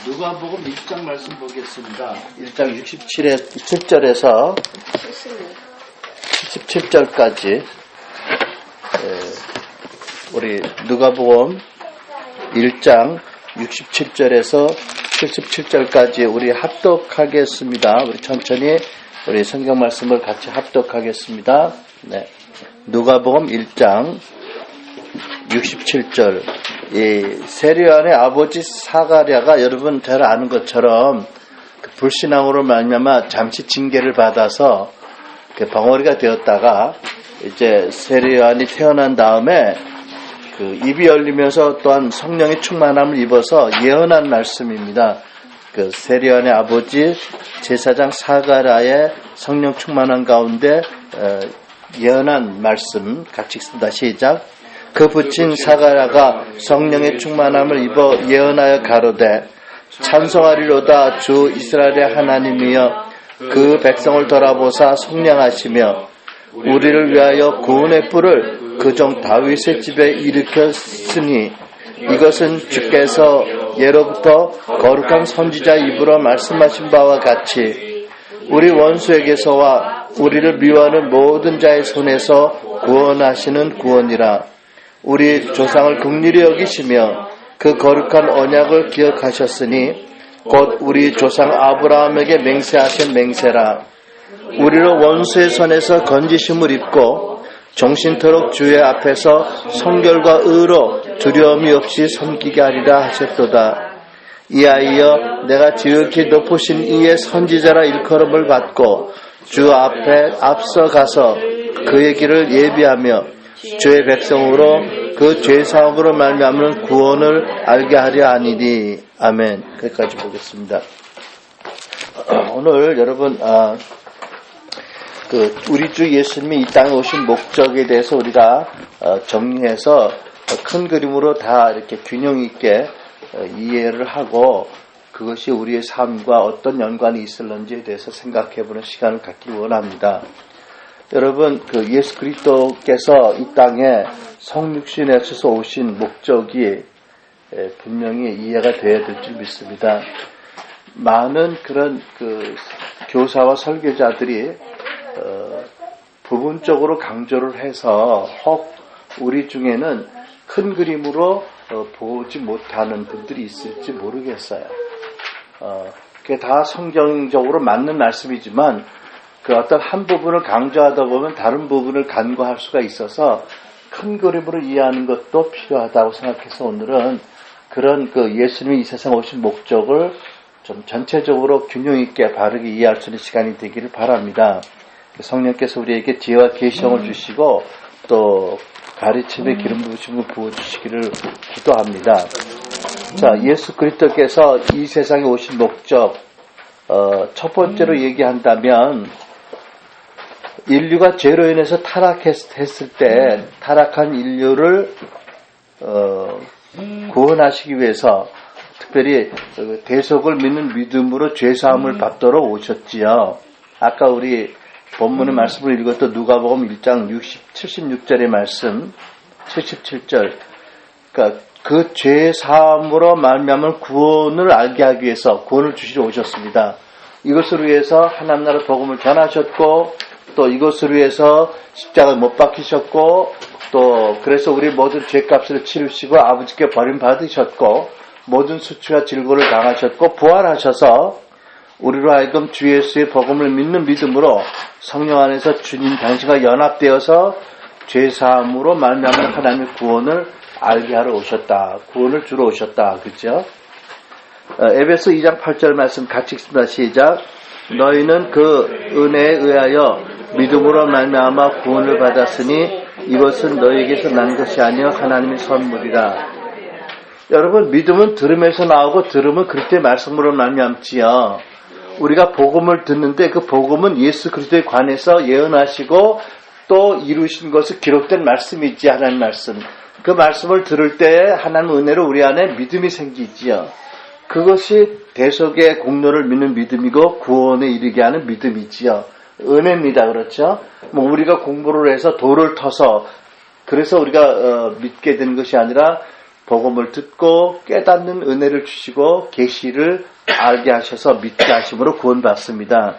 누가복음 1장 말씀 보겠습니다. 1장 67절에서 77절까지 우리 누가복음 1장 67절에서 77절까지 우리 합독하겠습니다. 우리 천천히 우리 성경 말씀을 같이 합독하겠습니다. 네. 누가복음 1장 67절. 이 세리안의 아버지 사가랴가 여러분 잘 아는 것처럼 그 불신앙으로 말미암아 잠시 징계를 받아서 그 벙어리가 되었다가 이제 세리안이 태어난 다음에 그 입이 열리면서 또한 성령의 충만함을 입어서 예언한 말씀입니다. 그 세리안의 아버지 제사장 사가랴의 성령 충만함 가운데 예언한 말씀 같이 읽습니다. 시작. 그 붙인 사가랴가 성령의 충만함을 입어 예언하여 가로되 찬송하리로다 주 이스라엘의 하나님이여 그 백성을 돌아보사 속량하시며 우리를 위하여 구원의 뿔을 그종 다윗의 집에 일으켰으니 이것은 주께서 예로부터 거룩한 선지자 입으로 말씀하신 바와 같이 우리 원수에게서와 우리를 미워하는 모든 자의 손에서 구원하시는 구원이라. 우리 조상을 긍휼히 여기시며 그 거룩한 언약을 기억하셨으니 곧 우리 조상 아브라함에게 맹세하신 맹세라. 우리를 원수의 손에서 건지심을 입고 정신토록 주의 앞에서 성결과 의로 두려움이 없이 섬기게 하리라 하셨도다. 이하이여 내가 지극히 높으신 이의 선지자라 일컬음을 받고 주 앞에 앞서가서 그의 길을 예비하며 주의 백성으로 그 죄사함으로 말미암는 구원을 알게 하려 하니니. 아멘. 거기까지 보겠습니다. 오늘 여러분 우리 주 예수님이 이 땅에 오신 목적에 대해서 우리가 정리해서 큰 그림으로 다 이렇게 균형 있게 이해를 하고 그것이 우리의 삶과 어떤 연관이 있을는지에 대해서 생각해보는 시간을 갖기 원합니다. 여러분, 그 예수 그리스도께서 이 땅에 성육신에서 오신 목적이 분명히 이해가 되어야 될 줄 믿습니다. 많은 그런 그 교사와 설교자들이 부분적으로 강조를 해서 혹 우리 중에는 큰 그림으로 보지 못하는 분들이 있을지 모르겠어요. 그게 다 성경적으로 맞는 말씀이지만 그 어떤 한 부분을 강조하다 보면 다른 부분을 간과할 수가 있어서 큰 그림으로 이해하는 것도 필요하다고 생각해서 오늘은 그런 그 예수님이 이 세상 오신 목적을 좀 전체적으로 균형 있게 바르게 이해할 수 있는 시간이 되기를 바랍니다. 성령께서 우리에게 지혜와 계시형을 주시고 또 가르침의 기름 부으심을 부어주시기를 기도합니다. 자, 예수 그리스도께서 이 세상에 오신 목적 첫 번째로 얘기한다면 인류가 죄로 인해서 타락했을 때 타락한 인류를 구원하시기 위해서 특별히 대속을 믿는 믿음으로 죄사함을 받도록 오셨지요. 아까 우리 본문의 말씀을 읽었던 누가복음 1장 76절의 말씀 77절 그러니까 그 죄사함으로 말미암은 구원을 알게 하기 위해서 구원을 주시러 오셨습니다. 이것을 위해서 하나님 나라 복음을 전하셨고 또 이것을 위해서 십자가에 못 박히셨고 또 그래서 우리 모든 죄값을 치르시고 아버지께 버림받으셨고 모든 수치와 질고를 당하셨고 부활하셔서 우리로 하여금 주 예수의 복음을 믿는 믿음으로 성령 안에서 주님 당신과 연합되어서 죄사함으로 말미암은 하나님의 구원을 알게 하러 오셨다. 구원을 주러 오셨다. 그렇죠? 에베소 2장 8절 말씀 같이 읽습니다. 시작. 너희는 그 은혜에 의하여 믿음으로 말미암아 구원을 받았으니 이것은 너희에게서 난 것이 아니여 하나님의 선물이라. 여러분 믿음은 들음에서 나오고 들음은 그리스도의 말씀으로 말미암지요. 우리가 복음을 듣는데 그 복음은 예수 그리스도에 관해서 예언하시고 또 이루신 것을 기록된 말씀이지 하나님 말씀. 그 말씀을 들을 때 하나님 은혜로 우리 안에 믿음이 생기지요. 그것이 대속의 공로를 믿는 믿음이고 구원에 이르게 하는 믿음이지요. 은혜입니다. 그렇죠? 우리가 공부를 해서 돌을 터서 그래서 우리가 믿게 된 것이 아니라 복음을 듣고 깨닫는 은혜를 주시고 계시를 알게 하셔서 믿게 하심으로 구원받습니다.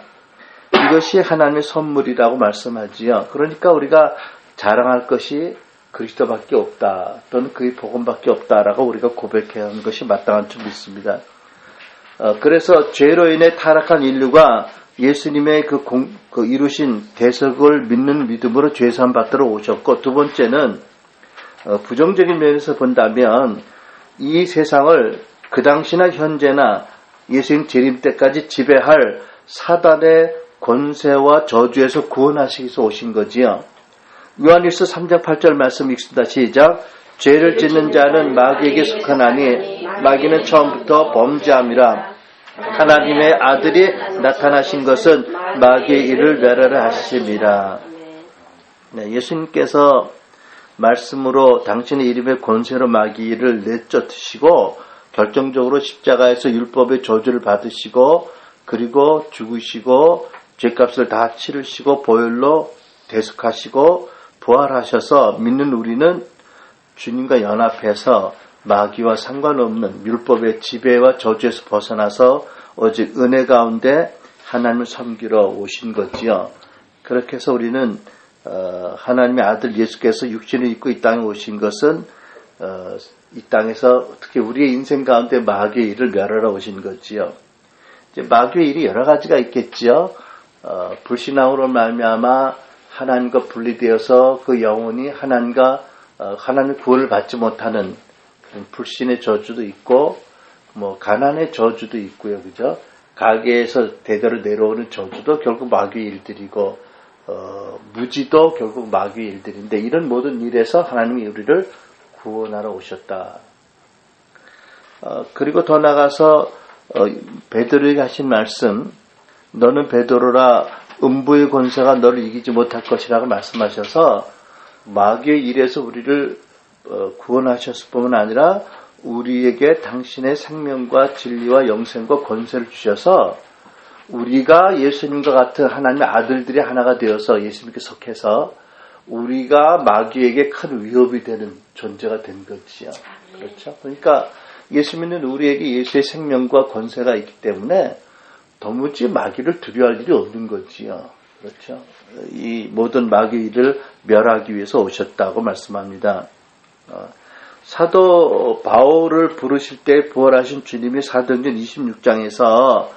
이것이 하나님의 선물이라고 말씀하지요. 그러니까 우리가 자랑할 것이 그리스도밖에 없다, 또는 그의 복음밖에 없다라고 우리가 고백해야 하는 것이 마땅한 줄 믿습니다. 그래서 죄로 인해 타락한 인류가 예수님의 그 이루신 대속을 믿는 믿음으로 죄사함 받들어 오셨고, 두 번째는 부정적인 면에서 본다면 이 세상을 그 당시나 현재나 예수님 재림 때까지 지배할 사단의 권세와 저주에서 구원하시기 위해서 오신 거지요. 요한일서 3장 8절 말씀 읽습니다. 시작. 죄를 짓는 자는 마귀에게 속하나니 마귀는 처음부터 범죄함이라. 하나님의 아들이 나타나신 것은 마귀의 일을 멸하라 하심이라. 네, 예수님께서 말씀으로 당신의 이름의 권세로 마귀를 내쫓으시고 결정적으로 십자가에서 율법의 저주를 받으시고 그리고 죽으시고 죄값을 다 치르시고 보혈로 대속하시고 부활하셔서 믿는 우리는 주님과 연합해서 마귀와 상관없는 율법의 지배와 저주에서 벗어나서 오직 은혜 가운데 하나님을 섬기러 오신 거지요. 그렇게 해서 우리는 하나님의 아들 예수께서 육신을 입고 이 땅에 오신 것은 이 땅에서 특히 우리의 인생 가운데 마귀의 일을 멸하러 오신 거지요. 이제 마귀의 일이 여러 가지가 있겠지요. 불신앙으로 말미암아 하나님과 분리되어서 그 영혼이 하나님의 구원을 받지 못하는 그런 불신의 저주도 있고, 가난의 저주도 있고요, 그죠? 가계에서 대대로 내려오는 저주도 결국 마귀의 일들이고, 무지도 결국 마귀의 일들인데, 이런 모든 일에서 하나님이 우리를 구원하러 오셨다. 그리고 더 나아가서 베드로에게 하신 말씀, 너는 베드로라 음부의 권세가 너를 이기지 못할 것이라고 말씀하셔서 마귀의 일에서 우리를 구원하셨을 뿐만 아니라 우리에게 당신의 생명과 진리와 영생과 권세를 주셔서 우리가 예수님과 같은 하나님의 아들들이 하나가 되어서 예수님께 속해서 우리가 마귀에게 큰 위협이 되는 존재가 된 거지요. 그렇죠? 그러니까 예수 믿는 우리에게 예수의 생명과 권세가 있기 때문에 도무지 마귀를 두려워할 일이 없는 거지요. 그렇죠? 이 모든 마귀를 멸하기 위해서 오셨다고 말씀합니다. 사도 바울을 부르실 때 부활하신 주님이 사도행전 26장에서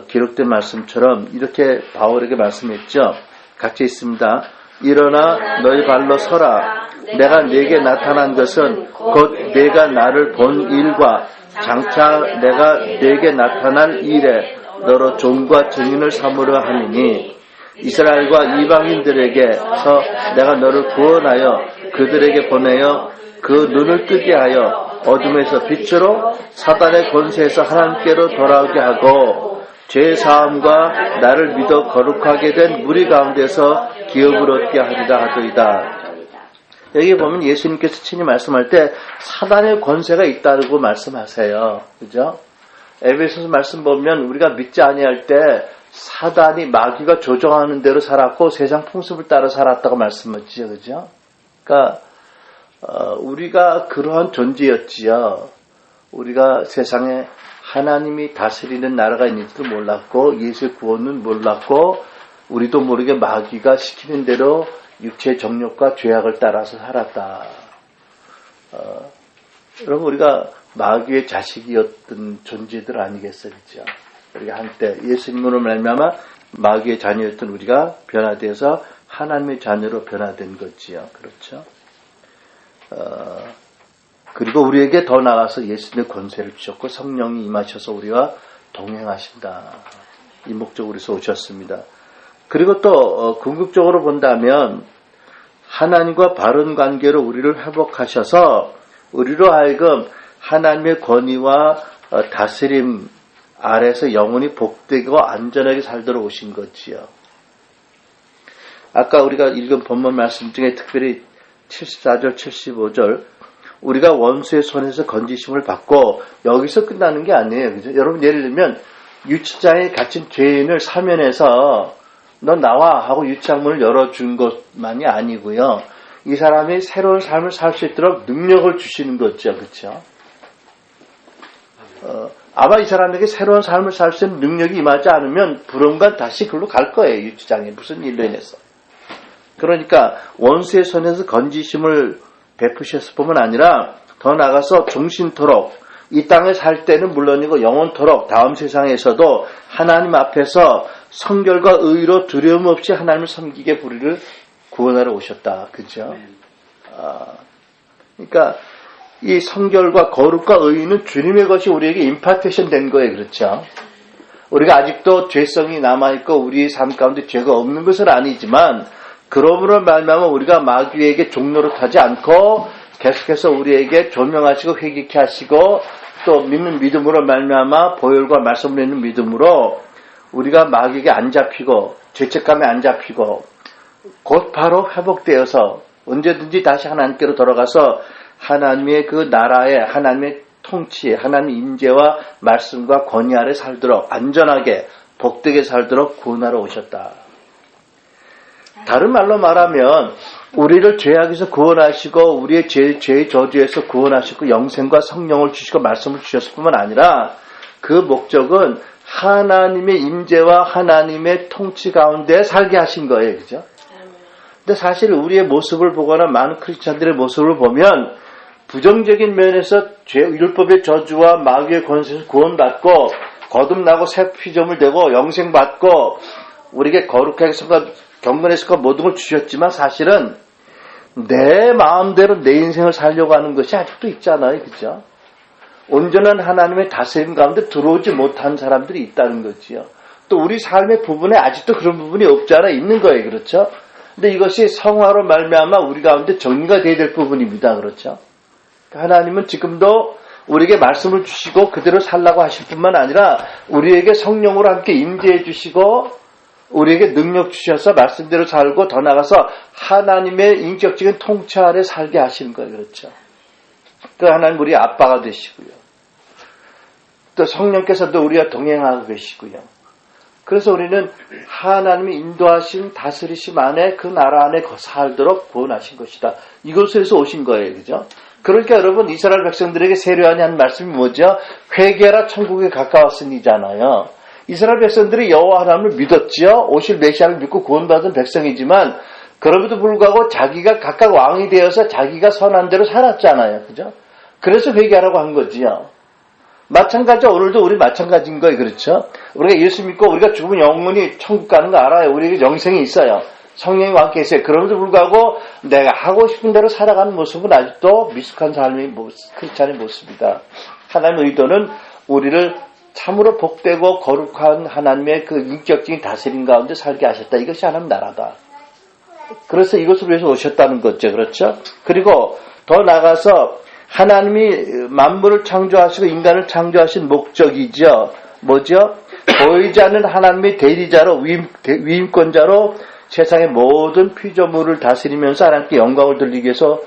기록된 말씀처럼 이렇게 바울에게 말씀했죠. 같이 있습니다. 일어나 너희 발로 서라. 내가 네게 나타난 것은 곧 네가 나를 본 일과 장차 내가 네게 나타날 일에 너로 종과 증인을 삼으려 함이니 이스라엘과 이방인들에게서 내가 너를 구원하여 그들에게 보내어 그 눈을 뜨게 하여 어둠에서 빛으로 사단의 권세에서 하나님께로 돌아오게 하고 죄 사함과 나를 믿어 거룩하게 된 무리 가운데서 기업을 얻게 하리라 하더이다. 여기 보면 예수님께서 친히 말씀할 때 사단의 권세가 있다고 말씀하세요. 그죠? 에베소서 말씀 보면 우리가 믿지 아니할 때 사단이 마귀가 조종하는 대로 살았고 세상 풍습을 따라 살았다고 말씀하지요. 그죠? 그러니까 우리가 그러한 존재였지요. 우리가 세상에 하나님이 다스리는 나라가 있는지도 몰랐고 예수의 구원은 몰랐고 우리도 모르게 마귀가 시키는 대로 육체의 정욕과 죄악을 따라서 살았다. 여러분 우리가 마귀의 자식이었던 존재들 아니겠어요? 그렇죠? 우리가 한때 예수님으로 말미암아 마귀의 자녀였던 우리가 변화되어서 하나님의 자녀로 변화된 거지요. 그렇죠? 그리고 우리에게 더 나아가서 예수님의 권세를 주셨고 성령이 임하셔서 우리와 동행하신다. 이 목적으로서 오셨습니다. 그리고 또 궁극적으로 본다면 하나님과 바른 관계로 우리를 회복하셔서 우리로 하여금 하나님의 권위와 다스림 아래서 영혼이 복되고 안전하게 살도록 오신 거지요. 아까 우리가 읽은 본문 말씀 중에 특별히 74절, 75절 우리가 원수의 손에서 건지심을 받고 여기서 끝나는 게 아니에요. 그죠? 여러분 예를 들면 유치장에 갇힌 죄인을 사면해서 너 나와 하고 유치장 문을 열어준 것만이 아니고요. 이 사람이 새로운 삶을 살 수 있도록 능력을 주시는 거죠. 그렇죠? 아마 이 사람에게 새로운 삶을 살 수 있는 능력이 임하지 않으면 불언간 다시 글로 갈 거예요. 유치장에 무슨 일로 인해서. 그러니까 원수의 손에서 건지심을 베푸셨을 뿐만 아니라 더 나아가서 종신토록 이 땅에 살 때는 물론이고 영원토록 다음 세상에서도 하나님 앞에서 성결과 의로 두려움 없이 하나님을 섬기게 우리를 구원하러 오셨다. 그죠? 그러니까 이 성결과 거룩과 의는 주님의 것이 우리에게 임파테이션 된 거예요. 그렇죠? 우리가 아직도 죄성이 남아있고 우리의 삶 가운데 죄가 없는 것은 아니지만 그러므로 말미암아 우리가 마귀에게 종노릇하지 않고 계속해서 우리에게 조명하시고 회개케 하시고 또 믿는 믿음으로 말미암아 보혈과 말씀을 있는 믿음으로 우리가 마귀에게 안 잡히고 죄책감에 안 잡히고 곧 바로 회복되어서 언제든지 다시 하나님께로 돌아가서 하나님의 그 나라에 하나님의 통치, 하나님의 임재와 말씀과 권위 아래 살도록 안전하게 복되게 살도록 구원하러 오셨다. 다른 말로 말하면 우리를 죄악에서 구원하시고 우리의 죄의 저주에서 구원하시고 영생과 성령을 주시고 말씀을 주셨을 뿐만 아니라 그 목적은 하나님의 임재와 하나님의 통치 가운데 살게 하신 거예요. 그죠? 근데 사실 우리의 모습을 보거나 많은 크리스찬들의 모습을 보면 부정적인 면에서 율법의 저주와 마귀의 권세에서 구원받고 거듭나고 새 피조물 되고 영생받고 우리에게 거룩하게 경건해서 모든 걸 주셨지만 사실은 내 마음대로 내 인생을 살려고 하는 것이 아직도 있잖아요. 그죠? 온전한 하나님의 다스림 가운데 들어오지 못한 사람들이 있다는 거지요. 또 우리 삶의 부분에 아직도 그런 부분이 없지 않아 있는 거예요. 그렇죠? 근데 이것이 성화로 말미암아 우리 가운데 정리가 돼야 될 부분입니다. 그렇죠? 하나님은 지금도 우리에게 말씀을 주시고 그대로 살라고 하실 뿐만 아니라 우리에게 성령으로 함께 임재해 주시고 우리에게 능력 주셔서 말씀대로 살고 더 나아가서 하나님의 인격적인 통치 아래 살게 하시는 거예요. 그렇죠? 또 하나님 우리 아빠가 되시고요. 또 성령께서도 우리와 동행하고 계시고요. 그래서 우리는 하나님이 인도하신 다스리심 안에 그 나라 안에 살도록 구원하신 것이다. 이것에서 오신 거예요. 그죠? 그러니까 여러분 이스라엘 백성들에게 세례요한이 한 말씀이 뭐죠? 회개하라 천국에 가까웠으니잖아요. 이스라엘 백성들이 여호와 하나님을 믿었지요. 오실 메시아를 믿고 구원받은 백성이지만 그럼에도 불구하고 자기가 각각 왕이 되어서 자기가 선한 대로 살았잖아요. 그죠? 그래서 회개하라고 한 거지요. 마찬가지로 오늘도 우리 마찬가지인 거예요. 그렇죠? 우리가 예수 믿고 우리가 죽으면 영원히 천국 가는 거 알아요. 우리에게 영생이 있어요. 성령이 와 계세요. 그럼에도 불구하고 내가 하고 싶은 대로 살아가는 모습은 아직도 미숙한 삶의 크리스찬의 모습이다. 하나님의 의도는 우리를 참으로 복되고 거룩한 하나님의 그 인격적인 다스림 가운데 살게 하셨다. 이것이 하나님 나라다. 그래서 이것을 위해서 오셨다는 거죠. 그렇죠? 그리고 더 나아가서 하나님이 만물을 창조하시고 인간을 창조하신 목적이죠. 뭐죠? 보이지 않는 하나님의 대리자로 위임권자로 세상의 모든 피조물을 다스리면서 하나님께 영광을 돌리기 위해서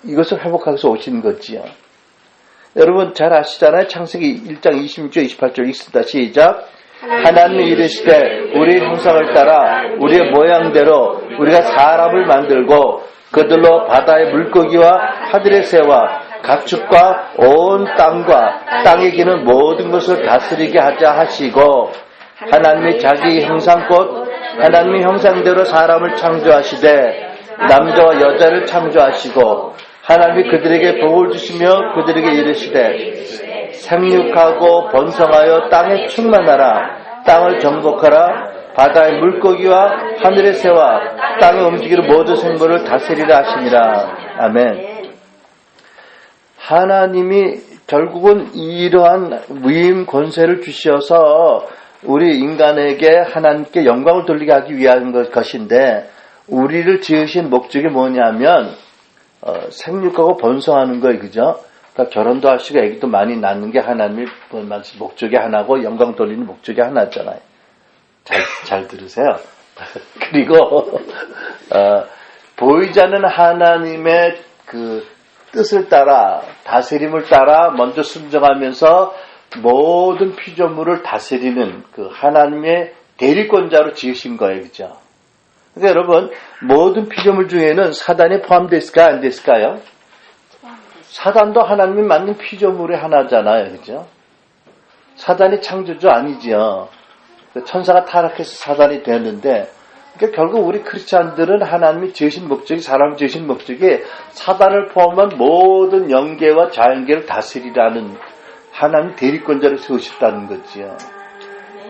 이것을 회복하기 위해서 오신 거지요. 여러분 잘 아시잖아요. 창세기 1장 26절 28절 읽습니다. 시작. 하나님이 이르시되 우리의 형상을 따라 우리의 모양대로 우리가 사람을 만들고 그들로 바다의 물고기와 하늘의 새와 가축과 온 땅과 땅에 기는 모든 것을 다스리게 하자 하시고 하나님이 자기 형상 곧 하나님의 형상대로 사람을 창조하시되 남자와 여자를 창조하시고 하나님이 그들에게 복을 주시며 그들에게 이르시되 생육하고 번성하여 땅에 충만하라 땅을 정복하라 바다의 물고기와 하늘의 새와 땅에 움직이는 모든 생물을 다스리라 하시니라. 아멘. 하나님이 결국은 이러한 위임 권세를 주셔서 우리 인간에게 하나님께 영광을 돌리게 하기 위한 것인데 우리를 지으신 목적이 뭐냐면 생육하고 번성하는 거예요. 그죠? 그러니까 결혼도 하시고 애기도 많이 낳는 게 하나님의 목적이 하나고 영광 돌리는 목적이 하나잖아요. 잘 들으세요. 그리고 보이지 않는 하나님의 그 뜻을 따라 다스림을 따라 먼저 순종하면서 모든 피조물을 다스리는 그 하나님의 대리권자로 지으신 거예요. 그죠? 그러니까 여러분, 모든 피조물 중에는 사단이 포함됐을까요? 안 됐을까요? 사단도 하나님이 만든 피조물의 하나잖아요. 그죠? 사단이 창조주 아니죠. 천사가 타락해서 사단이 되었는데, 그러니까 결국 우리 크리스찬들은 하나님이 지으신 목적이, 사람을 지으신 목적이 사단을 포함한 모든 영계와 자연계를 다스리라는 하나님 대리권자를 세우셨다는 거지요.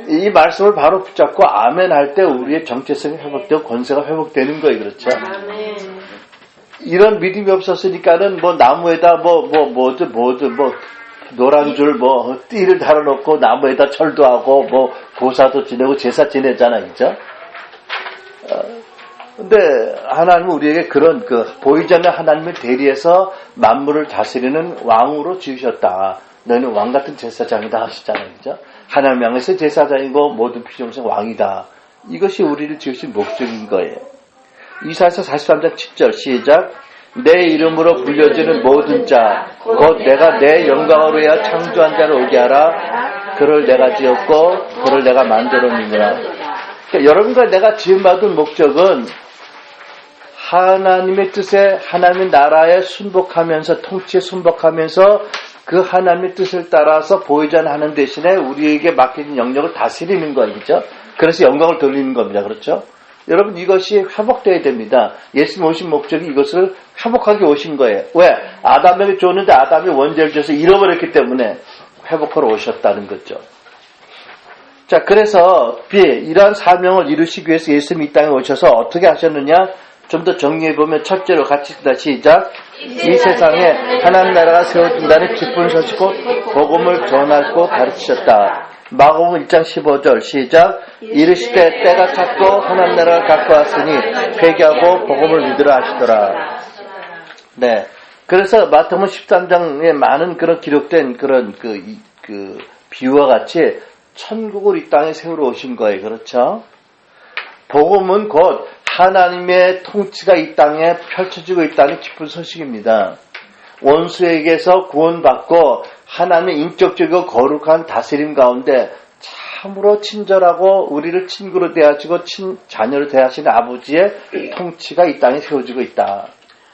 이 말씀을 바로 붙잡고 아멘 할 때 우리의 정체성이 회복되고 권세가 회복되는 거예요. 그렇죠? 이런 믿음이 없었으니까는 뭐 나무에다 노란 줄 띠를 달아놓고 나무에다 철도 하고 보사도 지내고 제사 지내잖아요. 그죠? 근데 하나님은 우리에게 그런 보이지 않는 하나님을 대리해서 만물을 다스리는 왕으로 지으셨다. 너희는 왕 같은 제사장이다 하시잖아요. 그죠? 하나님 향해서 제사장이고 모든 피조물에서 왕이다. 이것이 우리를 지으신 목적인 거예요. 이사야서 43장 7절 시작. 내 이름으로 불려지는 모든 자 곧 내가 내 영광으로 해야 창조한 자를 오게 하라. 그를 내가 지었고 그를 내가 만들었느니라. 그러니까 여러분과 내가 지음받은 목적은 하나님의 뜻에 하나님의 나라에 순복하면서 통치에 순복하면서 그 하나님의 뜻을 따라서 보이지 않는 하는 대신에 우리에게 맡겨진 영역을 다스리는 거예요. 그렇죠? 그래서 영광을 돌리는 겁니다. 그렇죠? 여러분 이것이 회복되어야 됩니다. 예수님 오신 목적이 이것을 회복하기 오신 거예요. 왜? 아담에게 줬는데 아담이 원죄를 져서 잃어버렸기 때문에 회복하러 오셨다는 거죠. 자, 그래서 이러한 사명을 이루시기 위해서 예수님이 이 땅에 오셔서 어떻게 하셨느냐? 좀 더 정리해보면 첫째로 같이 시작. 이 세상에 하나님 나라가 세워진다는 기쁜 소식을 복음을 전하고 가르치셨다. 마가복음 1장 15절 시작. 이르시되 때가 찼고 하나님 나라가 가까웠으니 회개하고 복음을 믿으라 하시더라. 네. 그래서 마태복음 13장에 많은 그런 기록된 그런 그 비유와 같이 천국을 이 땅에 세우러 오신 거예요. 그렇죠? 복음은 곧 하나님의 통치가 이 땅에 펼쳐지고 있다는 기쁜 소식입니다. 원수에게서 구원받고 하나님의 인격적이고 거룩한 다스림 가운데 참으로 친절하고 우리를 친구로 대하시고 자녀로 대하시는 아버지의 통치가 이 땅에 세워지고 있다.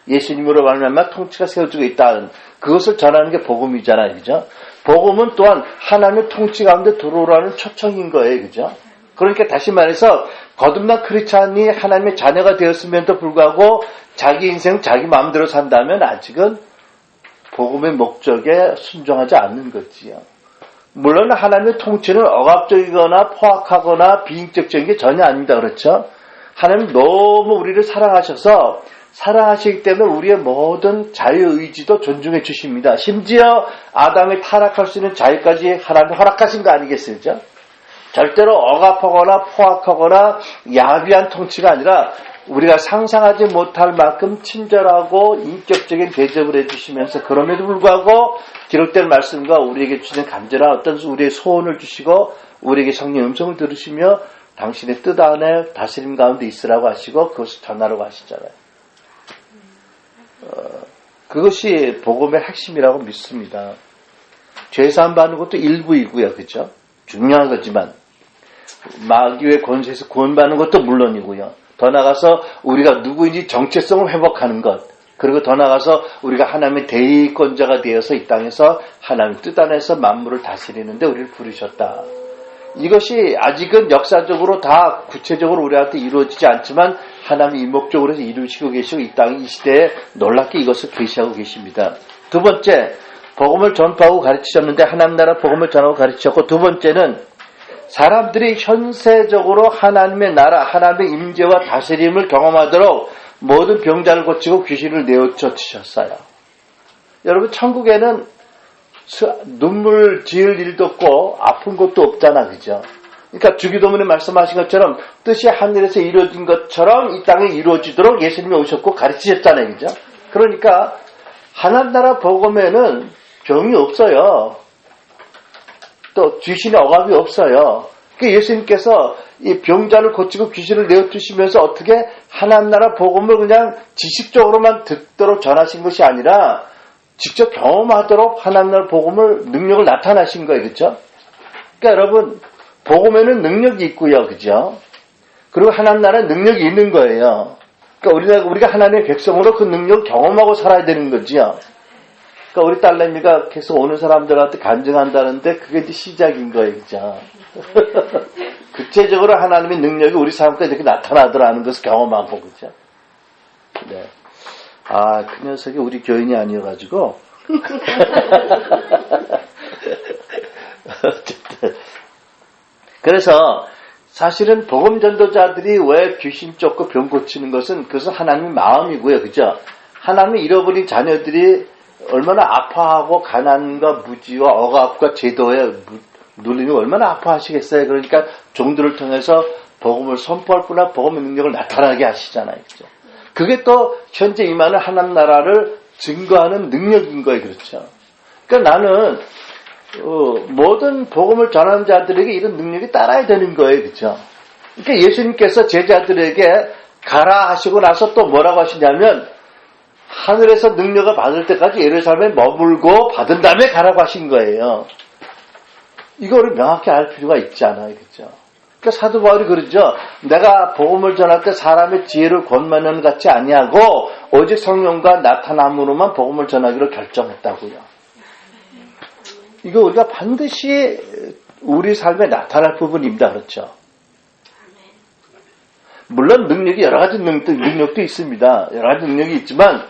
예수님으로 말미암아 통치가 세워지고 있다. 그것을 전하는 게 복음이잖아요. 그죠? 복음은 또한 하나님의 통치 가운데 들어오라는 초청인 거예요. 그죠? 그러니까 다시 말해서 거듭난 크리스찬이 하나님의 자녀가 되었음에도 불구하고 자기 인생 자기 마음대로 산다면 아직은 복음의 목적에 순종하지 않는 거지요. 물론 하나님의 통치는 억압적이거나 포악하거나 비인격적인 게 전혀 아닙니다. 그렇죠? 하나님 너무 우리를 사랑하셔서 사랑하시기 때문에 우리의 모든 자유의지도 존중해 주십니다. 심지어 아담이 타락할 수 있는 자유까지 하나님이 허락하신 거 아니겠어요? 그죠? 절대로 억압하거나 포악하거나 야비한 통치가 아니라 우리가 상상하지 못할 만큼 친절하고 인격적인 대접을 해주시면서 그럼에도 불구하고 기록된 말씀과 우리에게 주시는 간절한 어떤 우리의 소원을 주시고 우리에게 성령의 음성을 들으시며 당신의 뜻 안에 다스림 가운데 있으라고 하시고 그것을 전하라고 하시잖아요. 그것이 복음의 핵심이라고 믿습니다. 죄사함 받는 것도 일부이고요. 그렇죠? 중요한 거지만 마귀의 권세에서 구원받는 것도 물론이고요. 더 나아가서 우리가 누구인지 정체성을 회복하는 것, 그리고 더 나아가서 우리가 하나님의 대의권자가 되어서 이 땅에서 하나님의 뜻 안에서 만물을 다스리는데 우리를 부르셨다. 이것이 아직은 역사적으로 다 구체적으로 우리한테 이루어지지 않지만 하나님이 이목적으로 해서 이루시고 계시고 이 땅 이 시대에 놀랍게 이것을 계시하고 계십니다. 두 번째, 복음을 전파하고 가르치셨는데 하나님 나라 복음을 전하고 가르치셨고, 두 번째는 사람들이 현세적으로 하나님의 나라, 하나님의 임재와 다스림을 경험하도록 모든 병자를 고치고 귀신을 내어쫓으셨어요. 여러분, 천국에는 눈물 지을 일도 없고 아픈 것도 없잖아, 그죠? 그러니까 주기도문에 말씀하신 것처럼 뜻이 하늘에서 이루어진 것처럼 이 땅에 이루어지도록 예수님이 오셨고 가르치셨잖아요, 그죠? 그러니까 하나님 나라 복음에는 병이 없어요. 또 귀신의 억압이 없어요. 그러니까 예수님께서 이 병자를 고치고 귀신을 내어주시면서 어떻게 하나님 나라 복음을 그냥 지식적으로만 듣도록 전하신 것이 아니라 직접 경험하도록 하나님 나라 복음을 능력을 나타나신 거예요. 그렇죠? 그러니까 여러분 복음에는 능력이 있고요. 그죠? 그리고 하나님 나라에 능력이 있는 거예요. 그러니까 우리가 하나님의 백성으로 그 능력을 경험하고 살아야 되는 거지요. 그러니까 우리 딸내미가 계속 오는 사람들한테 간증한다는데 그게 이제 시작인 거예요, 그죠? 구체적으로 하나님의 능력이 우리 삶 가운데 이렇게 나타나더라는 것을 경험하고, 그죠? 네. 그 녀석이 우리 교인이 아니어가지고. 어쨌든. 그래서 사실은 복음 전도자들이 왜 귀신 쫓고 병 고치는 것은 그것은 하나님의 마음이고요, 그죠? 하나님이 잃어버린 자녀들이 얼마나 아파하고 가난과 무지와 억압과 제도에 눌리면 얼마나 아파하시겠어요. 그러니까 종들을 통해서 복음을 선포할 뿐만 복음의 능력을 나타나게 하시잖아요, 그죠? 그게 또 현재 임하는 하나님 나라를 증거하는 능력인 거예요, 그렇죠? 그러니까 나는 모든 복음을 전하는 자들에게 이런 능력이 따라야 되는 거예요, 그렇죠? 그러니까 예수님께서 제자들에게 가라 하시고 나서 또 뭐라고 하시냐면 하늘에서 능력을 받을 때까지 예루살렘에 머물고 받은 다음에 가라고 하신 거예요. 이거를 명확히 알 필요가 있지 않아요, 그렇죠? 그러니까 사도 바울이 그러죠. 내가 복음을 전할 때 사람의 지혜를 권면하는 같이 아니하고 오직 성령과 나타남으로만 복음을 전하기로 결정했다고요. 이거 우리가 반드시 우리 삶에 나타날 부분입니다. 그렇죠? 물론 능력이 여러 가지 능력도 있습니다. 여러 가지 능력이 있지만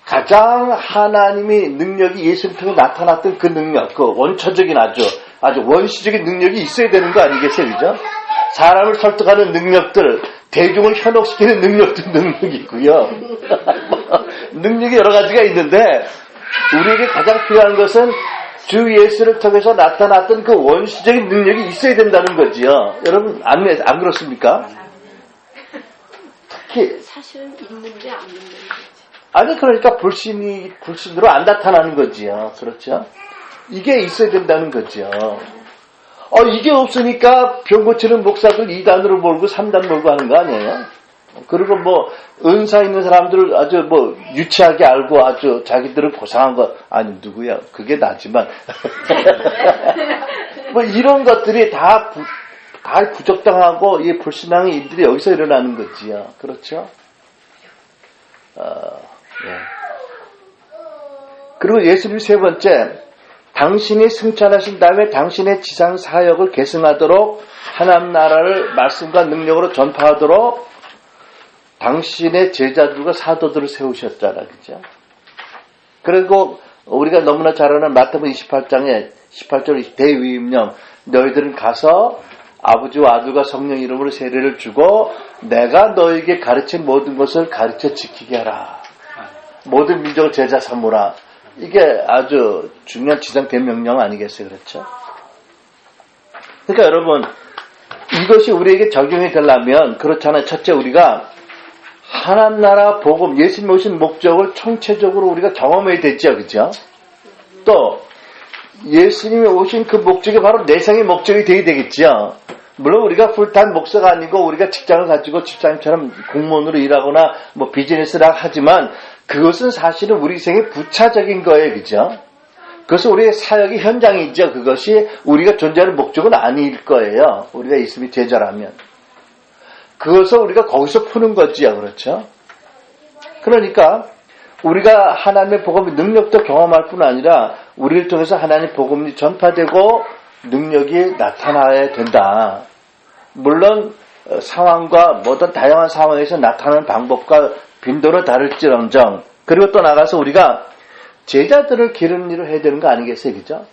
가장 하나님이 능력이 예수를 통해 나타났던 그 능력, 그 원초적인 아주 원시적인 능력이 있어야 되는 거 아니겠어요? 그죠? 사람을 설득하는 능력들, 대중을 현혹시키는 능력도 능력이고요. 능력이 여러 가지가 있는데 우리에게 가장 필요한 것은 주 예수를 통해서 나타났던 그 원시적인 능력이 있어야 된다는 거지요. 여러분 안 그렇습니까? 특히 사실은 있는데 안 있는 거지. 아니 그러니까 불신으로 안 나타나는 거지요. 그렇죠? 이게 있어야 된다는 거지요. 이게 없으니까 병 고치는 목사들 2단으로 몰고 3단 몰고 하는 거 아니에요? 그리고 뭐 은사 있는 사람들을 아주 뭐 유치하게 알고 아주 자기들을 고상한 거 아니 누구야? 그게 나지만 뭐 이런 것들이 다 부적당하고 이 불신앙의 일들이 여기서 일어나는 거지요. 그렇죠? 네. 그리고 예수님 세 번째, 당신이 승천하신 다음에 당신의 지상 사역을 계승하도록 하나님 나라를 말씀과 능력으로 전파하도록 당신의 제자들과 사도들을 세우셨잖아, 그죠? 그리고 우리가 너무나 잘 아는 마태복음 28장에 18절 대위임령, 너희들은 가서 아버지와 아들과 성령 이름으로 세례를 주고 내가 너에게 가르친 모든 것을 가르쳐 지키게 하라. 모든 민족을 제자 삼으라. 이게 아주 중요한 지상 대명령 아니겠어요, 그렇죠? 그러니까 여러분 이것이 우리에게 적용이 되려면 그렇잖아요. 첫째 우리가 하나님 나라 복음, 예수님 오신 목적을 총체적으로 우리가 경험해야 되죠. 그죠? 또 예수님이 오신 그 목적이 바로 내 생의 목적이 되어야 되겠죠. 물론 우리가 풀타임 목사가 아니고 우리가 직장을 가지고 집사님처럼 공무원으로 일하거나 뭐 비즈니스를 하지만 그것은 사실은 우리 생의 부차적인 거예요. 그죠? 그것은 우리의 사역의 현장이죠. 그것이 우리가 존재하는 목적은 아닐 거예요. 우리가 예수님의 제자라면. 그것을 우리가 거기서 푸는 거지요. 그렇죠? 그러니까 우리가 하나님의 복음의 능력도 경험할 뿐 아니라 우리를 통해서 하나님의 복음이 전파되고 능력이 나타나야 된다. 물론 상황과 모든 다양한 상황에서 나타나는 방법과 빈도는 다를지언정 그리고 또 나가서 우리가 제자들을 기르는 일을 해야 되는 거 아니겠어요? 그죠?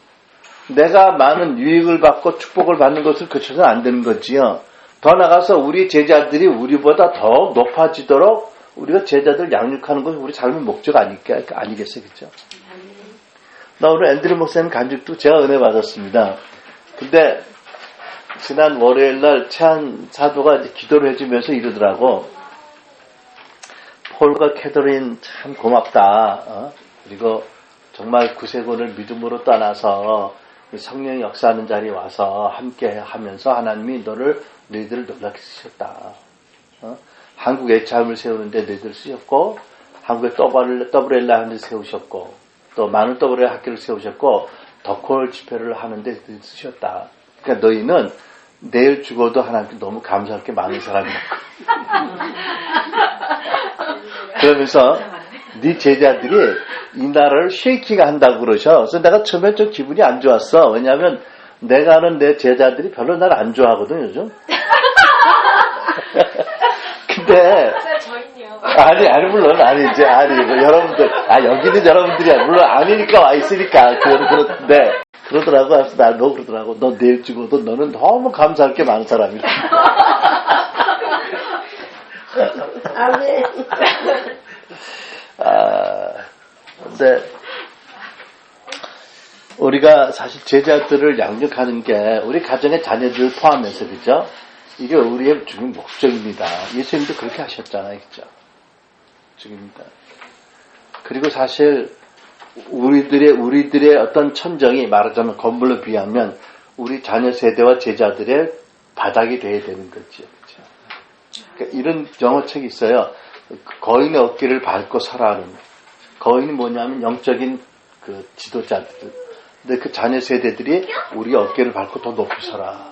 내가 많은 유익을 받고 축복을 받는 것을 그쳐서는 안 되는 거지요. 더 나가서 우리 제자들이 우리보다 더 높아지도록 우리가 제자들 양육하는 것이 우리 삶의 목적 아니겠어요? 그죠? 나 오늘 앤드류 목사님 간증도 제가 은혜 받았습니다. 근데 지난 월요일날 최한 사도가 이제 기도를 해주면서 이러더라고. 폴과 캐더린 참 고맙다. 그리고 정말 구세군을 믿음으로 떠나서 성령이 역사하는 자리에 와서 함께 하면서 하나님이 너희들을 놀랍게 쓰셨다. 한국 애참을 세우는데 너희들을 쓰셨고 한국에 더블엘라 하는 데 세우셨고 또 많은 더블엘 학교를 세우셨고 덕홀 집회를 하는데 쓰셨다. 그러니까 너희는 내일 죽어도 하나님께 너무 감사할 게 많은 사람이라고. 그러면서 네 제자들이 이 나라를 쉐이킹 한다고 그러셔. 그래서 내가 처음에 좀 기분이 안 좋았어. 왜냐하면 내가 아는 내 제자들이 별로 날 안 좋아하거든 요즘. 근데 아니 물론 아니지. 뭐 여러분들 여기는 여러분들이야. 물론 아니니까 와 있으니까 그런데 그러더라고. 그래서 너 그러더라고. 너 내일 죽어도 너는 너무 감사할 게 많은 사람이다. 아멘. 근데 우리가 사실 제자들을 양육하는 게 우리 가정의 자녀들 포함해서 그죠? 이게 우리의 중요한 목적입니다. 예수님도 그렇게 하셨잖아요, 그죠? 목적입니다. 그리고 사실 우리들의 어떤 천정이 말하자면 건물로 비하면 우리 자녀 세대와 제자들의 바닥이 돼야 되는 거죠, 그죠? 그러니까 이런 영어책이 있어요. 거인의 어깨를 밟고 살아가는. 거인이 뭐냐면 영적인 그 지도자들. 근데 그 자녀 세대들이 우리 어깨를 밟고 더 높이 서라.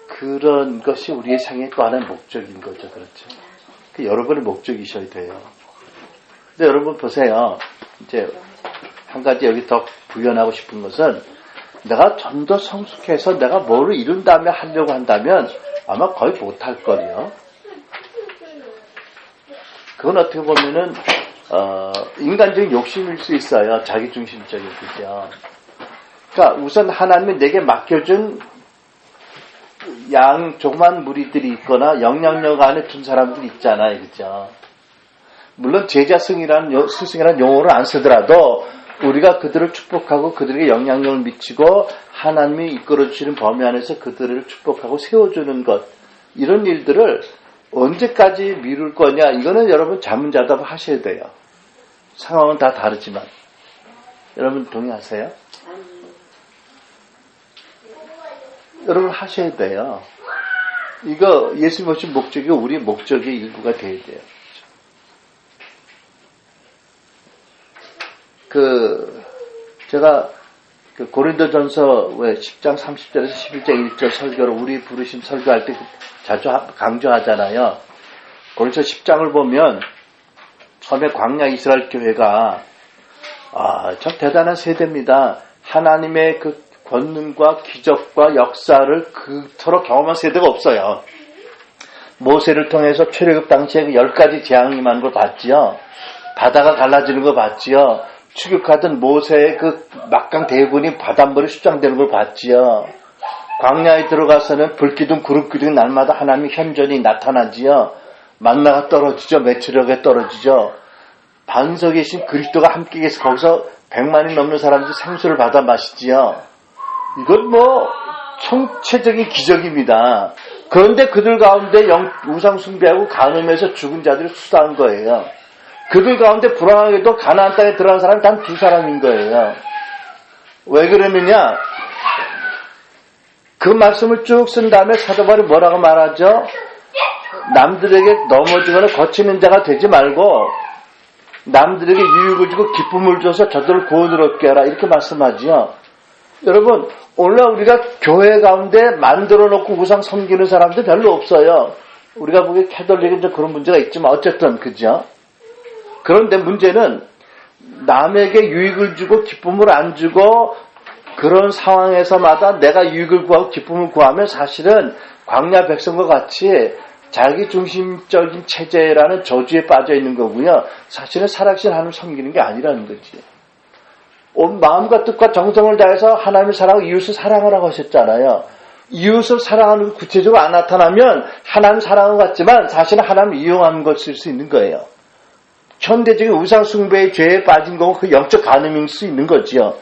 그런 것이 우리의 생의 또 하나의 목적인 거죠. 그렇죠. 그 여러분의 목적이셔야 돼요. 근데 여러분 보세요. 이제 한 가지 여기 더 부연하고 싶은 것은 내가 좀 더 성숙해서 내가 뭐를 이룬 다음에 하려고 한다면 아마 거의 못할 거예요. 그건 어떻게 보면은 인간적인 욕심일 수 있어요. 자기중심적인 거죠. 그러니까 우선 하나님이 내게 맡겨준 조그만 무리들이 있거나 영향력 안에 둔 사람들이 있잖아요. 그죠? 물론 제자승이라는 스승이라는 용어를 안 쓰더라도 우리가 그들을 축복하고 그들에게 영향력을 미치고 하나님이 이끌어주시는 범위 안에서 그들을 축복하고 세워주는 것, 이런 일들을 언제까지 미룰 거냐, 이거는 여러분 자문자답 하셔야 돼요. 상황은 다 다르지만. 여러분 동의하세요? 여러분 하셔야 돼요. 이거 예수님 오신 목적이 우리의 목적의 일부가 돼야 돼요. 제가 고린도전서 10장 30절에서 11장 1절 설교를 우리 부르심 설교할 때 자주 강조하잖아요. 고린도 10장을 보면 처음에 광야 이스라엘 교회가 참 대단한 세대입니다. 하나님의 그 권능과 기적과 역사를 그토록 경험한 세대가 없어요. 모세를 통해서 출애굽 당시에 그 10가지 재앙이 임하는 걸 봤지요. 바다가 갈라지는 걸 봤지요. 추격하던 모세의 그 막강 대군이 바닷물에 수장되는 걸 봤지요. 광야에 들어가서는 불기둥 구름기둥 날마다 하나님의 현존이 나타나지요. 만나가 떨어지죠. 매출력에 떨어지죠. 반석에 계신 그리스도가 함께 계서 거기서 100만이 넘는 사람들이 생수를 받아 마시지요. 이건 총체적인 기적입니다. 그런데 그들 가운데 우상 숭배하고 간음해서 죽은 자들이 수사한 거예요. 그들 가운데 불안하게도 가나안 땅에 들어간 사람이 단 2사람인 거예요. 왜 그러느냐? 그 말씀을 쭉 쓴 다음에 사도 바울이 뭐라고 말하죠? 남들에게 넘어지거나 거치는 자가 되지 말고 남들에게 유익을 주고 기쁨을 줘서 저들을 구원을 얻게 하라, 이렇게 말씀하지요. 여러분, 오늘날 우리가 교회 가운데 만들어 놓고 우상 섬기는 사람들 별로 없어요. 우리가 보기에 캐톨릭은 좀 그런 문제가 있지만 어쨌든 그죠? 그런데 문제는 남에게 유익을 주고 기쁨을 안 주고 그런 상황에서마다 내가 유익을 구하고 기쁨을 구하면 사실은 광야 백성과 같이 자기중심적인 체제라는 저주에 빠져 있는 거고요. 사실은 살아계신 하나님을 섬기는 게 아니라는 거지. 온 마음과 뜻과 정성을 다해서 하나님을 사랑하고 이웃을 사랑하라고 하셨잖아요. 이웃을 사랑하는 것 구체적으로 안 나타나면 하나님 사랑한 것 같지만 사실은 하나님을 이용하는 것일 수 있는 거예요. 현대적인 우상 숭배의 죄에 빠진 거고 그 영적 간음일 수 있는 거지요.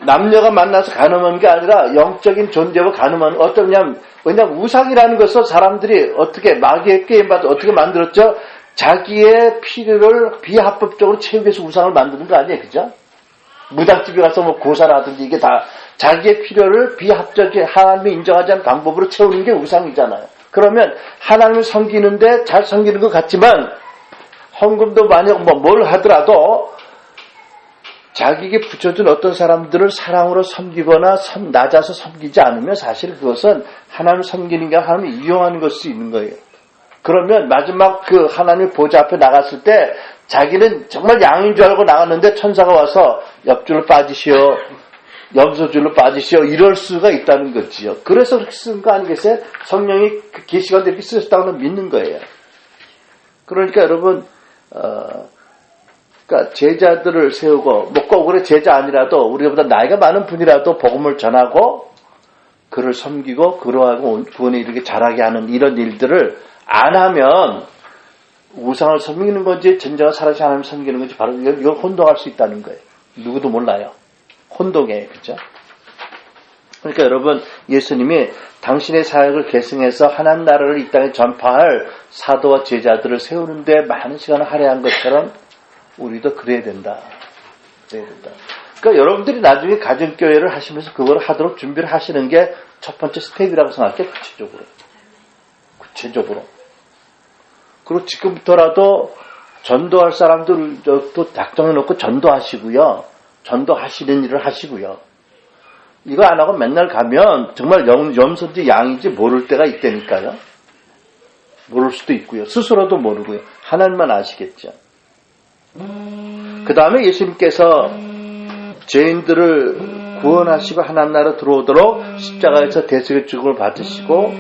남녀가 만나서 간음하는 게 아니라 영적인 존재와 간음하는, 어떠냐면, 왜냐하면 우상이라는 것을 사람들이 어떻게 마귀의 게임받아 어떻게 만들었죠? 자기의 필요를 비합법적으로 채우기 위해서 우상을 만드는 거 아니에요, 그죠? 무당집에 가서 고사를 하든지 이게 다 자기의 필요를 비합적인 하나님이 인정하지 않는 방법으로 채우는 게 우상이잖아요. 그러면 하나님을 섬기는데 잘 섬기는 것 같지만 헌금도 만약 뭘 하더라도 자기에게 붙여준 어떤 사람들을 사랑으로 섬기거나 낮아서 섬기지 않으면 사실 그것은 하나님을 섬기는 게 하나님을 이용하는 것일 수 있는 거예요. 그러면 마지막 그 하나님 보좌 앞에 나갔을 때 자기는 정말 양인 줄 알고 나갔는데 천사가 와서 옆줄로 빠지시오, 염소줄로 빠지시오 이럴 수가 있다는 거지요. 그래서 그렇게 쓴 거 아니겠어요? 성령이 그 계시관에 이렇게 쓰셨다고 믿는 거예요. 그러니까 여러분 그러니까 제자들을 세우고 꼭 그래 제자 아니라도 우리보다 나이가 많은 분이라도 복음을 전하고 그를 섬기고 그러하고 구원에 이르게 잘하게 하는 이런 일들을 안 하면 우상을 섬기는 건지 진정한 살아계신 하나님을 섬기는 건지 바로 이걸 혼동할 수 있다는 거예요. 누구도 몰라요. 혼동이에요. 그렇죠? 그러니까 여러분 예수님이 당신의 사역을 계승해서 하나님 나라를 이 땅에 전파할 사도와 제자들을 세우는데 많은 시간을 할애한 것처럼 우리도 그래야 된다. 그래야 된다. 그러니까 여러분들이 나중에 가정교회를 하시면서 그걸 하도록 준비를 하시는 게 첫 번째 스텝이라고 생각해요. 구체적으로. 그리고 지금부터라도 전도할 사람들도 작정해놓고 전도하시고요. 전도하시는 일을 하시고요. 이거 안 하고 맨날 가면 정말 염소인지 양인지 모를 때가 있다니까요. 모를 수도 있고요. 스스로도 모르고요. 하나님만 아시겠죠. 그 다음에 예수님께서 죄인들을 구원하시고 하나님 나라 들어오도록 십자가에서 대속의 죽음을 받으시고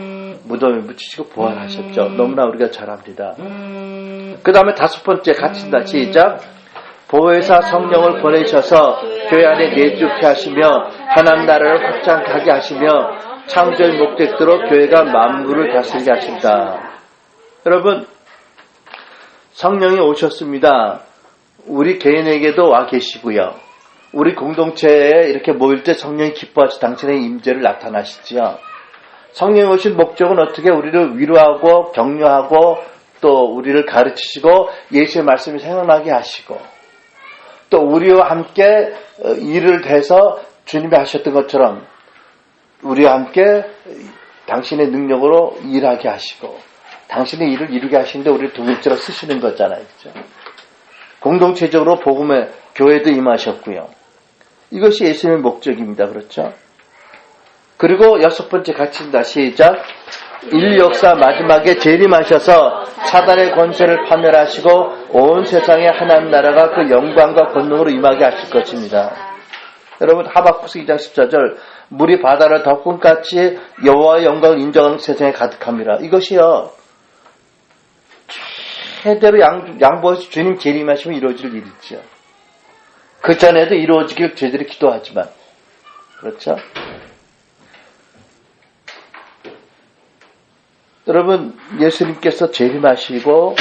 무덤에 묻히시고 부활하셨죠. 너무나 우리가 잘 압니다. 그 다음에 다섯 번째 같이다. 시작. 보혜사 성령을 보내셔서 교회 안에 내주케 하시며 하나님 나라를 확장하게 하시며 창조의 목적대로 교회가 만물을 다스리게 하신다. 여러분 성령이 오셨습니다. 우리 개인에게도 와 계시고요. 우리 공동체에 이렇게 모일 때 성령이 기뻐하시 당신의 임재를 나타나시지요. 성령이 오신 목적은 어떻게 우리를 위로하고 격려하고 또 우리를 가르치시고 예수의 말씀이 생각나게 하시고 또 우리와 함께 일을 해서 주님이 하셨던 것처럼 우리와 함께 당신의 능력으로 일하게 하시고 당신의 일을 이루게 하시는데 우리를 두 번째로 쓰시는 거잖아요. 그렇죠? 공동체적으로 복음의 교회도 임하셨고요. 이것이 예수님의 목적입니다. 그렇죠? 그리고 여섯 번째 같이입니다. 시작. 인류 역사 마지막에 재림하셔서 사단의 권세를 파멸하시고 온 세상에 하나님 나라가 그 영광과 권능으로 임하게 하실 것입니다. 여러분 하박국서 2장 14절 물이 바다를 덮은 같이 여호와의 영광을 인정하는 세상에 가득합니다. 이것이요. 최대로 양보해서 주님 재림하시면 이루어질 일이죠. 그 전에도 이루어지길 저희들이 기도하지만 그렇죠? 여러분 예수님께서 재림하시고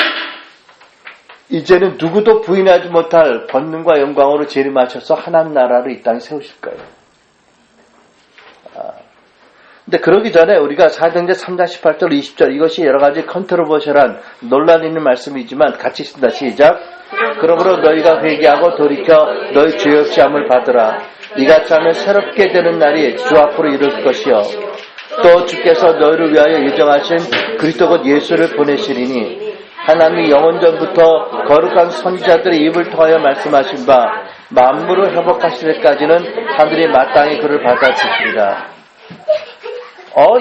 이제는 누구도 부인하지 못할 권능과 영광으로 재림하셔서 하나님 나라를 이 땅에 세우실 거예요. 근데 그러기 전에 우리가 사도행전 3장 18절 20절 이것이 여러 가지 컨트로버셜한 논란 있는 말씀이지만 같이 쓴다. 시작. 그러므로 너희가 회개하고 돌이켜 너희 죄 없이 함을 받으라. 이같이 하면 새롭게 되는 날이 주 앞으로 이룰 것이요 또 주께서 너희를 위하여 예정하신 그리스도 곧 예수를 보내시리니 하나님이 영원전부터 거룩한 선지자들의 입을 통하여 말씀하신 바 만물을 회복하실 때까지는 하늘이 마땅히 그를 받아주시리라.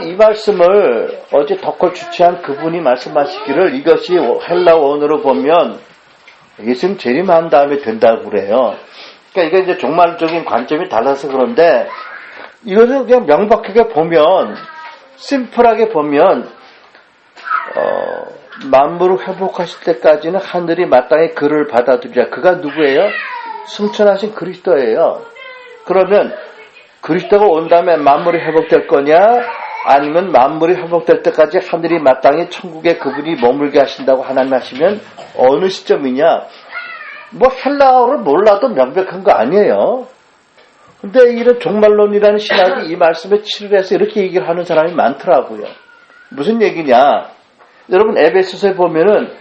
이 말씀을 어제 덕을 주최한 그분이 말씀하시기를 이것이 헬라 원어로 보면 예수님 재림한 다음에 된다고 그래요. 그러니까 이게 이제 종말적인 관점이 달라서 그런데 이것을 그냥 명백하게 보면 심플하게 보면 만물을 회복하실 때까지는 하늘이 마땅히 그를 받아들이라. 그가 누구예요? 승천하신 그리스도예요. 그러면 그리스도가 온 다음에 만물이 회복될 거냐? 아니면 만물이 회복될 때까지 하늘이 마땅히 천국에 그분이 머물게 하신다고 하나님 하시면 어느 시점이냐? 뭐 헬라어를 몰라도 명백한 거 아니에요. 근데 이런 종말론이라는 신학이 이 말씀에 치를 해서 이렇게 얘기를 하는 사람이 많더라고요. 무슨 얘기냐? 여러분 에베소서에 보면은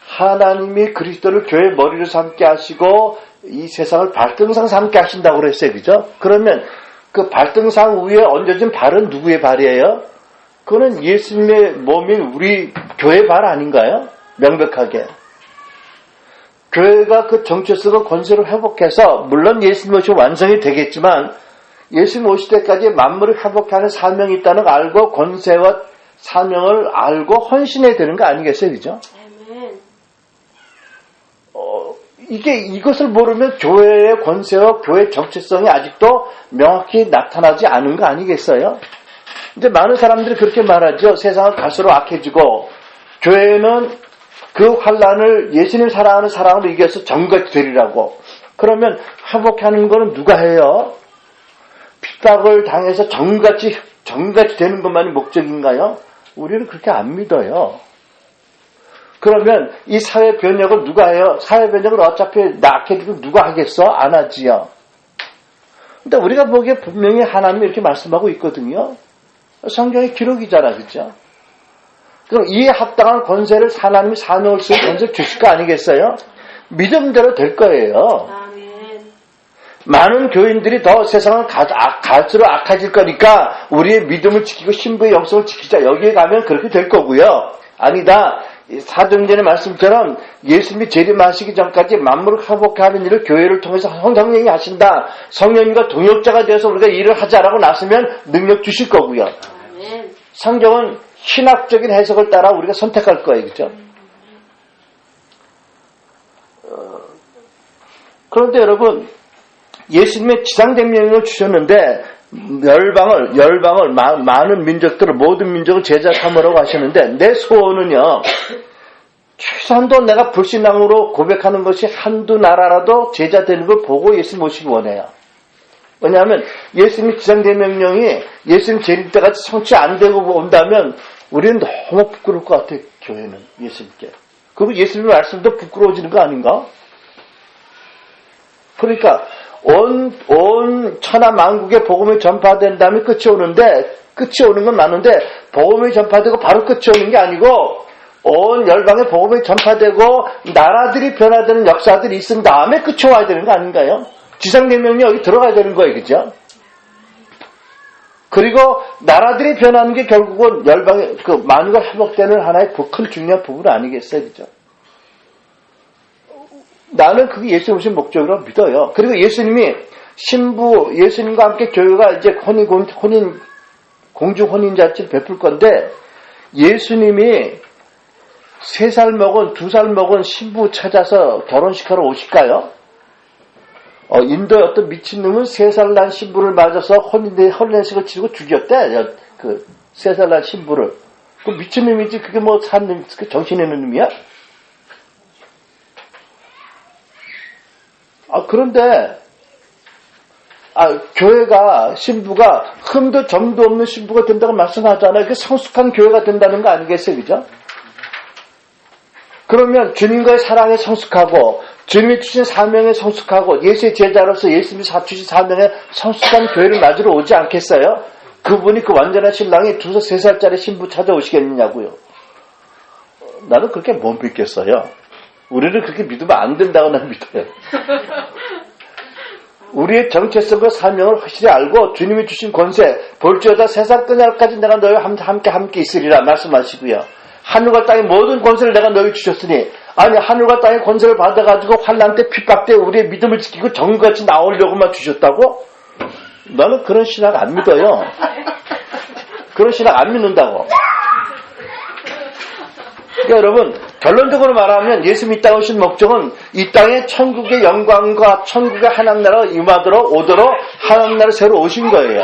하나님이 그리스도를 교회의 머리를 삼게 하시고 이 세상을 발등상 삼게 하신다고 그랬어요. 그죠? 그러면 그 발등상 위에 얹어진 발은 누구의 발이에요? 그거는 예수님의 몸인 우리 교회 발 아닌가요? 명백하게. 교회가 그 정체성과 권세를 회복해서 물론 예수님 오시고 완성이 되겠지만 예수님 오실 때까지 만물을 회복하는 사명이 있다는 걸 알고 권세와 사명을 알고 헌신해야 되는 거 아니겠어요? 그죠? 이것을 모르면 교회의 권세와 교회의 정체성이 아직도 명확히 나타나지 않은 거 아니겠어요? 이제 많은 사람들이 그렇게 말하죠. 세상은 갈수록 악해지고 교회는 그 환란을 예수님 사랑하는 사랑으로 이겨서 정같이 되리라고. 그러면 회복하는 거는 누가 해요? 핍박을 당해서 정같이 되는 것만이 목적인가요? 우리는 그렇게 안 믿어요. 그러면 이 사회 변혁을 누가 해요? 사회 변혁을 어차피 악해지고 누가 하겠어? 안 하지요. 근데 우리가 보기에 분명히 하나님이 이렇게 말씀하고 있거든요. 성경의 기록이잖아, 그죠? 그럼 이에 합당한 권세를 하나님이 사명을 쓰고 권세를 주실 거 아니겠어요? 믿음대로 될 거예요. 많은 교인들이 더 세상은 갈수록 악해질 거니까 우리의 믿음을 지키고 신부의 영성을 지키자. 여기에 가면 그렇게 될 거고요. 아니다. 사도행전의 말씀처럼 예수님이 재림하시기 전까지 만물을 회복하는 일을 교회를 통해서 성령이 하신다. 성령님과 동역자가 되어서 우리가 일을 하자라고 나서면 능력 주실 거고요. 성경은 신학적인 해석을 따라 우리가 선택할 거예요. 그렇죠? 그런데 여러분 예수님의 지상된 명령을 주셨는데 열방을 많은 민족들을 모든 민족을 제자 삼으라고 하셨는데 내 소원은요. 최소한도 내가 불신앙으로 고백하는 것이 한두 나라라도 제자 되는 걸 보고 예수님 오시기 원해요. 왜냐하면 예수님의 지상된 명령이 예수님 재림 때까지 성취 안 되고 온다면 우리는 너무 부끄러울 것 같아요. 교회는 예수님께. 그리고 예수님의 말씀도 부끄러워지는 거 아닌가? 그러니까 온 천하 만국에 복음이 전파된 다음에 끝이 오는데 끝이 오는 건 맞는데 복음이 전파되고 바로 끝이 오는 게 아니고 온 열방에 복음이 전파되고 나라들이 변화되는 역사들이 있은 다음에 끝이 와야 되는 거 아닌가요? 지상명령이 여기 들어가야 되는 거예요. 그죠? 그리고 나라들이 변하는 게 결국은 열방의 그 만유가 회복되는 하나의 큰 중요한 부분 아니겠어요? 그죠? 나는 그게 예수님 오신 목적이라고 믿어요. 그리고 예수님이 예수님과 함께 교회가 이제 공중 혼인잔치를 베풀 건데 예수님이 3살 먹은 2살 먹은 신부 찾아서 결혼식하러 오실까요? 인도의 어떤 미친놈은 3살 난 신부를 맞아서 혼례식을 치르고 죽였대. 그 3살 난 신부를. 그 미친놈이지 그게 뭐 정신 있는 놈이야? 그런데 교회가 신부가 흠도 점도 없는 신부가 된다고 말씀하잖아요. 그 성숙한 교회가 된다는 거 아니겠어요? 그죠? 그러면 주님과의 사랑에 성숙하고 주님이 주신 사명에 성숙하고 예수의 제자로서 예수님이 주신 사명에 성숙한 교회를 맞으러 오지 않겠어요? 그분이 그 완전한 신랑이 2-3살짜리 신부 찾아오시겠느냐고요. 나는 그렇게 못 믿겠어요. 우리를 그렇게 믿으면 안 된다고 나는 믿어요. 우리의 정체성과 사명을 확실히 알고 주님이 주신 권세 볼지어다 세상 끝날까지 내가 너희와 함께 있으리라 말씀하시고요. 하늘과 땅의 모든 권세를 내가 너희 주셨으니 아니 하늘과 땅의 권세를 받아가지고 환난 때 핍박 때 우리의 믿음을 지키고 정같이 나오려고만 주셨다고? 나는 그런 신학 안 믿어요. 그런 신학 안 믿는다고. 그러니까 여러분 결론적으로 말하면 예수님이 이 땅에 오신 목적은 이 땅에 천국의 영광과 천국의 하나님 나라가 오도록 하나님 나라를 새로 오신 거예요.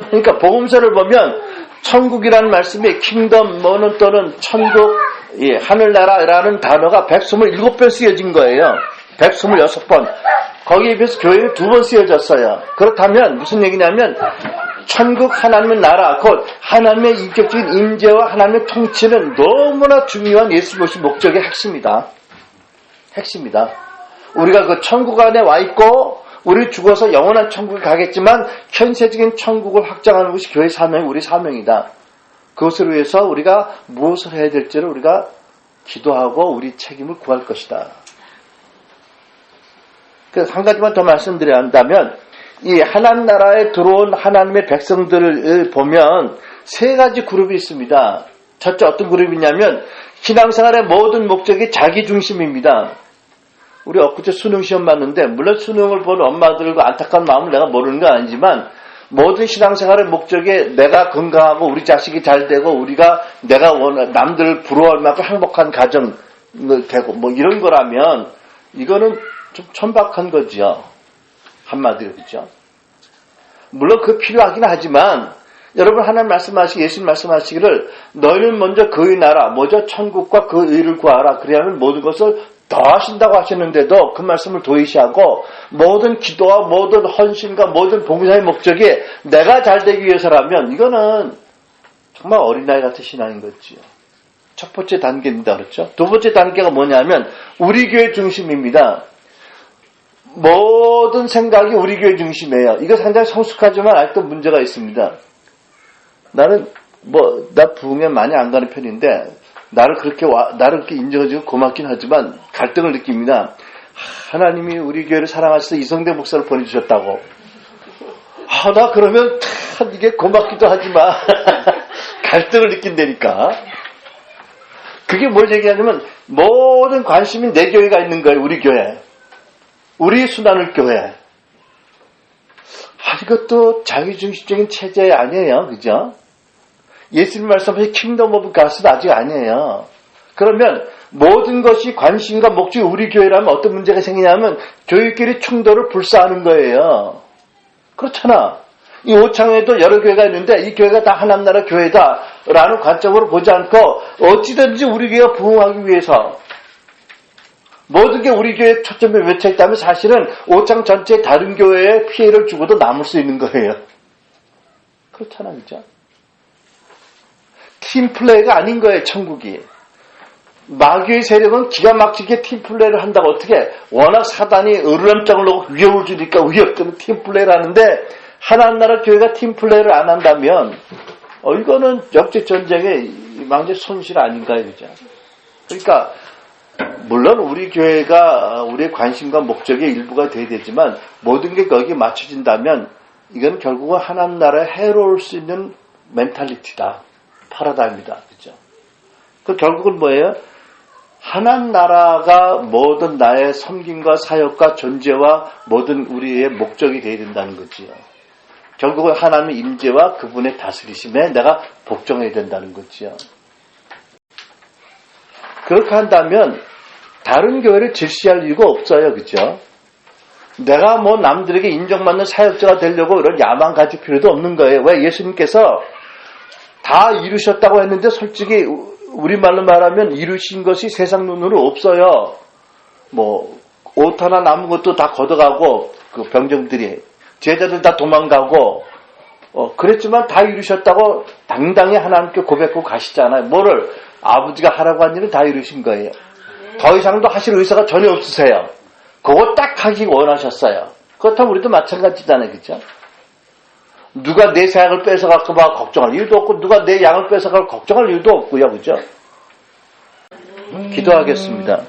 그러니까 복음서를 보면 천국이라는 말씀이 킹덤 또는 천국 하늘나라라는 단어가 127번 쓰여진 거예요. 126번. 거기에 비해서 교회는 2번 쓰여졌어요. 그렇다면 무슨 얘기냐면 천국 하나님의 나라 곧 하나님의 인격적인 임재와 하나님의 통치는 너무나 중요한 예수 오신 목적의 핵심이다. 우리가 그 천국 안에 와 있고 우리 죽어서 영원한 천국에 가겠지만 현세적인 천국을 확장하는 것이 교회의 사명이 우리 사명이다. 그것을 위해서 우리가 무엇을 해야 될지를 우리가 기도하고 우리 책임을 구할 것이다. 그래서 한 가지만 더 말씀드려야 한다면 이 하나님 나라에 들어온 하나님의 백성들을 보면 3가지 그룹이 있습니다. 첫째 어떤 그룹이냐면 신앙생활의 모든 목적이 자기 중심입니다. 우리 엊그제 수능 시험 봤는데, 물론 수능을 본 엄마들과 안타까운 마음을 내가 모르는 건 아니지만, 모든 신앙생활의 목적이 내가 건강하고 우리 자식이 잘 되고 내가 남들을 부러워할 만큼 행복한 가정 되고 뭐 이런 거라면 이거는 좀 천박한 거지요. 한마디로 그죠. 물론 그거 필요하긴 하지만 여러분 하나님 말씀하시기 예수님 말씀하시기를 너희는 먼저 그의 나라 먼저 천국과 그 의를 구하라 그래야만 모든 것을 더하신다고 하시는데도 그 말씀을 도외시하고 모든 기도와 모든 헌신과 모든 봉사의 목적이 내가 잘 되기 위해서라면 이거는 정말 어린아이 같은 신앙인 거지요. 첫 번째 단계입니다. 그렇죠? 두 번째 단계가 뭐냐면 우리 교회 중심입니다. 모든 생각이 우리 교회 중심이에요. 이거 상당히 성숙하지만 아직도 문제가 있습니다. 나 부흥에 많이 안 가는 편인데 나를 그렇게 인정해주고 고맙긴 하지만 갈등을 느낍니다. 하나님이 우리 교회를 사랑하셔서 이성대 목사를 보내주셨다고. 나 그러면 참 이게 고맙기도 하지만 갈등을 느낀다니까. 그게 뭘 얘기하냐면 모든 관심이 내 교회가 있는 거예요. 우리 교회. 우리 순환을 교회. 이것도 자기중심적인 체제 아니에요. 그죠? 예수님 말씀하신 킹덤 오브 갓은 아직 아니에요. 그러면 모든 것이 관심과 목적이 우리 교회라면 어떤 문제가 생기냐면 교회끼리 충돌을 불사하는 거예요. 그렇잖아. 이 오창에도 여러 교회가 있는데 이 교회가 다 하나님 나라 교회다라는 관점으로 보지 않고 어찌든지 우리 교회가 부흥하기 위해서 모든 게 우리 교회에 초점에 맺혀 있다면 사실은 오창 전체 다른 교회에 피해를 주고도 남을 수 있는 거예요. 그렇잖아. 그죠? 팀플레이가 아닌 거예요. 천국이. 마귀의 세력은 기가 막히게 팀플레이를 한다고 어떻게 워낙 사단이 으르렁장을 놓고 위협을 주니까 위협되는 팀플레이를 하는데 하나님 나라 교회가 팀플레이를 안 한다면 이거는 역적전쟁의 망대 손실 아닌가요? 그죠? 그러니까 물론 우리 교회가 우리의 관심과 목적의 일부가 돼야 되지만 모든 게 거기에 맞춰진다면 이건 결국은 하나님 나라에 해로울 수 있는 멘탈리티다. 파라다임이다. 그죠? 그 결국은 뭐예요? 하나님 나라가 모든 나의 섬김과 사역과 존재와 모든 우리의 목적이 되어야 된다는 거지요. 결국은 하나님의 임재와 그분의 다스리심에 내가 복종해야 된다는 거지요. 그렇게 한다면 다른 교회를 질시할 이유가 없어요. 그죠? 내가 남들에게 인정받는 사역자가 되려고 이런 야망 가질 필요도 없는 거예요. 왜? 예수님께서 다 이루셨다고 했는데 솔직히 우리말로 말하면 이루신 것이 세상 눈으로 없어요. 옷 하나 남은 것도 다 걷어가고 그 병정들이 제자들 다 도망가고 그랬지만 다 이루셨다고 당당히 하나님께 고백하고 가시잖아요. 뭐를 아버지가 하라고 한 일은 다 이루신 거예요. 더 이상도 하실 의사가 전혀 없으세요. 그거 딱 하기 원하셨어요. 그렇다면 우리도 마찬가지잖아요. 그죠? 누가 내 사약을 뺏어갈까 봐 걱정할 이유도 없고 누가 내 양을 뺏어갈 걱정할 이유도 없고요. 그죠? 기도하겠습니다.